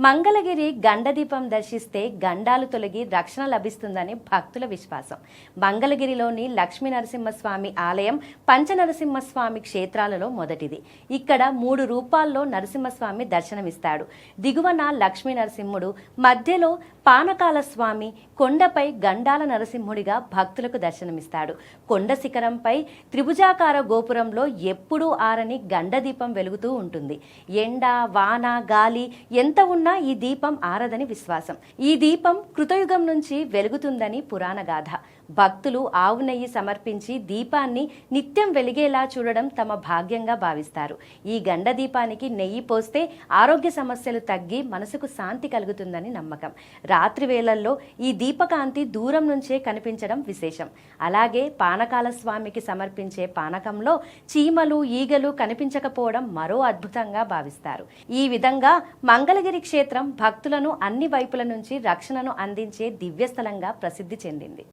మంగళగిరి గండదీపం దర్శిస్తే గండాలు తొలగి రక్షణ లభిస్తుందని భక్తుల విశ్వాసం. మంగళగిరిలోని లక్ష్మీ నరసింహస్వామి ఆలయం పంచనరసింహస్వామి క్షేత్రాలలో మొదటిది. ఇక్కడ 3 రూపాల్లో నరసింహస్వామి దర్శనమిస్తాడు. దిగువన లక్ష్మీ నరసింహుడు, మధ్యలో పానకాల స్వామి, కొండపై గండాల నరసింహుడిగా భక్తులకు దర్శనమిస్తాడు. కొండ శిఖరంపై త్రిభుజాకార గోపురంలో ఎప్పుడూ ఆరని గండదీపం వెలుగుతూ ఉంటుంది. ఎండ, వాన, గాలి ఎంత ఉన్నా ఈ దీపం ఆరదని విశ్వాసం. ఈ దీపం కృతయుగం నుంచి వెలుగుతుందని పురాణ గాథ. భక్తులు ఆవు నెయ్యి సమర్పించి దీపాన్ని నిత్యం వెలిగేలా చూడడం తమ భాగ్యంగా భావిస్తారు. ఈ గండ దీపానికి నెయ్యి పోస్తే ఆరోగ్య సమస్యలు తగ్గి మనసుకు శాంతి కలుగుతుందని నమ్మకం. రాత్రి వేళల్లో ఈ దీపకాంతి దూరం నుంచే కనిపించడం విశేషం. అలాగే పానకాల స్వామికి సమర్పించే పానకంలో చీమలు, ఈగలు కనిపించకపోవడం మరో అద్భుతంగా భావిస్తారు. ఈ విధంగా మంగళగిరి క్షేత్రం భక్తులను అన్ని వైపుల నుంచి రక్షణను అందించే దివ్యస్థలంగా ప్రసిద్ధి చెందింది.